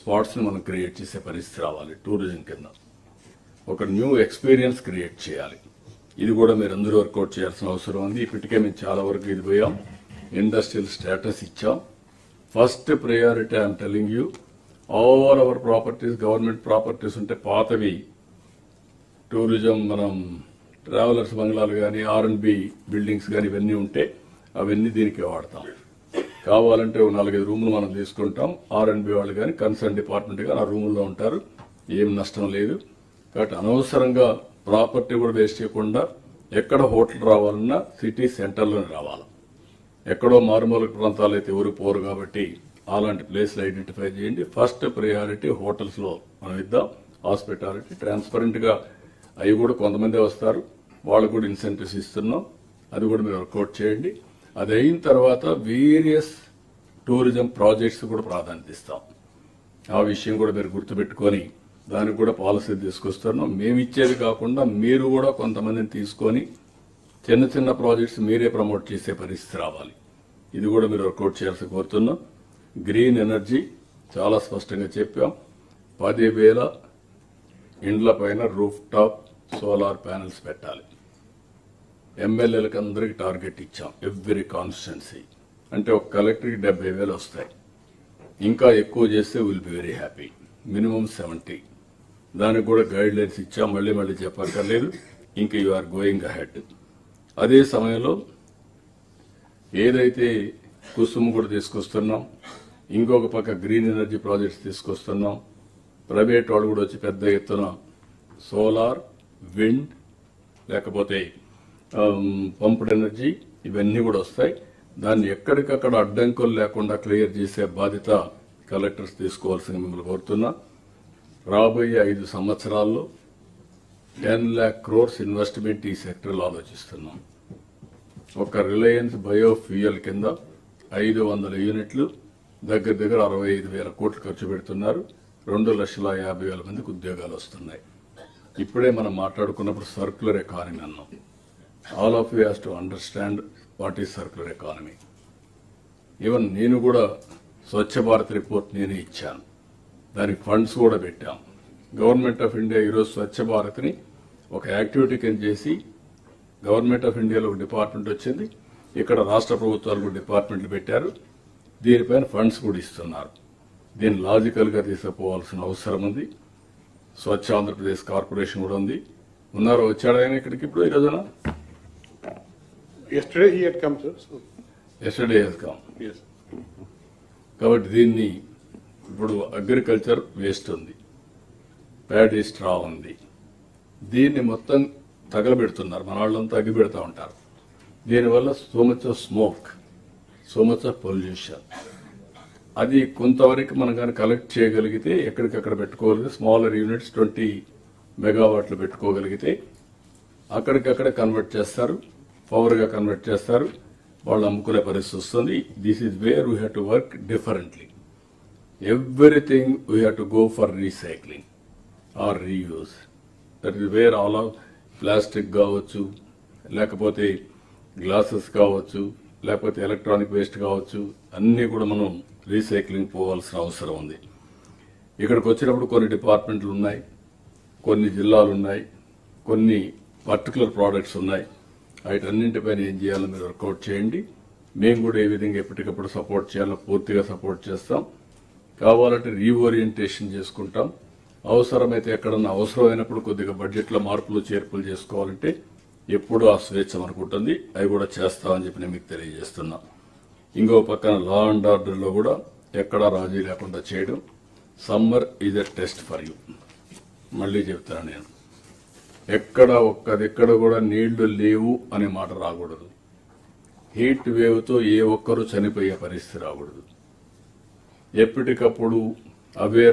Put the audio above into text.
స్పాట్స్ని మనం క్రియేట్ చేసే పరిస్థితి రావాలి. టూరిజం కింద ఒక న్యూ ఎక్స్పీరియన్స్ క్రియేట్ చేయాలి. ఇది కూడా మీరు అందరూ వర్కౌట్ చేయాల్సిన అవసరం ఉంది. ఇప్పటికే మేము చాలా వరకు ఇది పోయాం. ఇండస్ట్రియల్ స్టేటస్ ఇచ్చాం. First priority I'm telling you, all our properties government properties ఉంటే పాతవి టూరిజం మనం ట్రావెలర్స్ బంగ్లాలు కానీ R&B బిల్డింగ్స్ కానీ ఇవన్నీ ఉంటే అవన్నీ దీనికి వాడతాం. కావాలంటే 4-5 రూములు మనం తీసుకుంటాం. R&B వాళ్ళు కానీ కన్సర్న్ డిపార్ట్మెంట్ కానీ ఆ రూముల్లో ఉంటారు. ఏం నష్టం లేదు. కాబట్టి అనవసరంగా ప్రాపర్టీ కూడా వేస్ట్ చేయకుండా ఎక్కడ హోటల్ రావాలన్నా సిటీ సెంటర్లోనే రావాలి. ఎక్కడో మారుమూల ప్రాంతాలు అయితే ఎవరు పోరు కాబట్టి అలాంటి ప్లేస్లు ఐడెంటిఫై చేయండి. ఫస్ట్ ప్రయారిటీ హోటల్స్లో మనం ఇద్దాం. హాస్పిటాలిటీ ట్రాన్స్పరెంట్గా అవి కూడా కొంతమంది వస్తారు, వాళ్ళకు కూడా ఇన్సెంటివ్స్ ఇస్తున్నాం. అది కూడా మీరు వర్కౌట్ చేయండి. అది అయిన తర్వాత వేరియస్ టూరిజం ప్రాజెక్ట్స్ కూడా ప్రాధాన్యత ఇస్తాం. ఆ విషయం కూడా మీరు గుర్తుపెట్టుకొని దానికి కూడా పాలసీ తీసుకొస్తున్నాం. మేము ఇచ్చేది కాకుండా మీరు కూడా కొంతమందిని తీసుకొని చిన్న చిన్న ప్రాజెక్ట్స్ మీరే ప్రమోట్ చేసే పరిస్థితి రావాలి. ఇది కూడా మీరు వర్కౌట్ చేయాల్సి కోరుతున్నాం. గ్రీన్ ఎనర్జీ చాలా స్పష్టంగా చెప్పాం. 10,000 ఇండ్ల పైన రూఫ్ టాప్ సోలార్ ప్యానెల్స్ పెట్టాలి. ఎమ్మెల్యేలకు అందరికి టార్గెట్ ఇచ్చాం. ఎవ్రీ కాన్స్టిట్యున్సీ అంటే ఒక కలెక్టర్కి 70,000 వస్తాయి. ఇంకా ఎక్కువ చేస్తే will be very happy. Minimum 70. దానికి కూడా గైడ్ లైన్స్ ఇచ్చాం. మళ్ళీ చెప్పక్కర్లేదు. ఇంకా యు ఆర్ గోయింగ్ అహెడ్. అదే సమయంలో ఏదైతే కుసుమ్ కూడా తీసుకొస్తున్నాం, ఇంకొక పక్క గ్రీన్ ఎనర్జీ ప్రాజెక్ట్స్ తీసుకొస్తున్నాం. ప్రైవేట్ వాళ్ళు కూడా వచ్చి పెద్ద ఎత్తున సోలార్, విండ్, లేకపోతే పంప్డ్ ఎనర్జీ ఇవన్నీ కూడా వస్తాయి. దాన్ని ఎక్కడికక్కడ అడ్డంకులు లేకుండా క్లియర్ చేసే బాధ్యత కలెక్టర్స్ తీసుకోవాల్సిన మిమ్మల్ని కోరుతున్నా. రాబోయే 5 సంవత్సరాల్లో 10 lakh crores ఇన్వెస్ట్మెంట్ ఈ సెక్టర్లో ఆలోచిస్తున్నాం. ఒక రిలయన్స్ బయోఫ్యూయల్ కింద 500 యూనిట్లు దగ్గర 65,000 కోట్లు ఖర్చు పెడుతున్నారు. 2,50,000 మందికి ఉద్యోగాలు వస్తున్నాయి. ఇప్పుడే మనం మాట్లాడుకున్నప్పుడు సర్క్యులర్ ఎకానమీ అన్నాం. All of you has to understand what is circular economy. Even నేను కూడా స్వచ్ఛ భారత్ రిపోర్ట్ నేనే ఇచ్చాను. దానికి ఫండ్స్ కూడా పెట్టాం. గవర్నమెంట్ ఆఫ్ ఇండియా ఈరోజు స్వచ్ఛ భారత్ని ఒక యాక్టివిటీ కింద చేసి గవర్నమెంట్ ఆఫ్ ఇండియాలో ఒక డిపార్ట్మెంట్ వచ్చింది. ఇక్కడ రాష్ట్ర ప్రభుత్వాలు కూడా డిపార్ట్మెంట్లు పెట్టారు. దీనిపైన ఫండ్స్ కూడా ఇస్తున్నారు. దీన్ని లాజికల్గా తీసుకుపోవాల్సిన అవసరం ఉంది. స్వచ్ఛ ఆంధ్రప్రదేశ్ కార్పొరేషన్ కూడా ఉంది. ఉన్నారో వచ్చాడు ఆయన ఇక్కడికి ఇప్పుడు ఈ రోజున? Yesterday he had come, sir. So. Yesterday has come. Yes. కాబట్టి దీన్ని ఇప్పుడు అగ్రికల్చర్ వేస్ట్ ఉంది, ప్యాడీ స్ట్రా ఉంది. దీన్ని మొత్తం తగలబెడుతున్నారు. మన వాళ్ళంతా అగ్గి పెడతా ఉంటారు. దీనివల్ల so much of smoke, so much of pollution. అది కొంతవరకు మనం కానీ కలెక్ట్ చేయగలిగితే ఎక్కడికక్కడ పెట్టుకోగలిగితే స్మాలర్ యూనిట్స్ 20 మెగావాట్లు పెట్టుకోగలిగితే అక్కడికక్కడ కన్వర్ట్ చేస్తారు, పవర్గా కన్వర్ట్ చేస్తారు. వాళ్ళు అమ్ముకునే పరిస్థితి వస్తుంది. This is where we have to work differently. Everything we have to go for recycling or reuse. That is where all of plastic కావచ్చు, లేకపోతే గ్లాసెస్ కావచ్చు, లేకపోతే ఎలక్ట్రానిక్ వేస్ట్ కావచ్చు, అన్నీ కూడా మనం రీసైక్లింగ్ పోవాల్సిన అవసరం ఉంది. ఇక్కడికి వచ్చినప్పుడు కొన్ని డిపార్ట్మెంట్లు ఉన్నాయి, కొన్ని జిల్లాలు ఉన్నాయి, కొన్ని పర్టికులర్ ప్రోడక్ట్స్ ఉన్నాయి. వాటన్నింటిపైన ఏం చేయాలో మీరు వర్కౌట్ చేయండి. మేము కూడా ఏ విధంగా ఎప్పటికప్పుడు సపోర్ట్ చేయాలో పూర్తిగా సపోర్ట్ చేస్తాం. కావాలంటే రీఓరియంటేషన్ చేసుకుంటాం. అవసరమైతే ఎక్కడన్నా అవసరమైనప్పుడు కొద్దిగా బడ్జెట్లో మార్పులు చేర్పులు చేసుకోవాలంటే ఎప్పుడూ ఆ స్వేచ్ఛ అనుకుంటుంది. అవి కూడా చేస్తామని చెప్పి నేను మీకు తెలియజేస్తున్నా. ఇంకో పక్కన లా అండ్ ఆర్డర్లో కూడా ఎక్కడా రాజీ లేకుండా చేయడం. Summer is a test for you. మళ్ళీ చెప్తాను నేను, ఎక్కడ కూడా నీళ్లు లేవు అనే మాట రాకూడదు. హీట్ వేవ్తో ఏ ఒక్కరూ చనిపోయే పరిస్థితి రాకూడదు. ఎప్పటికప్పుడు అవేర్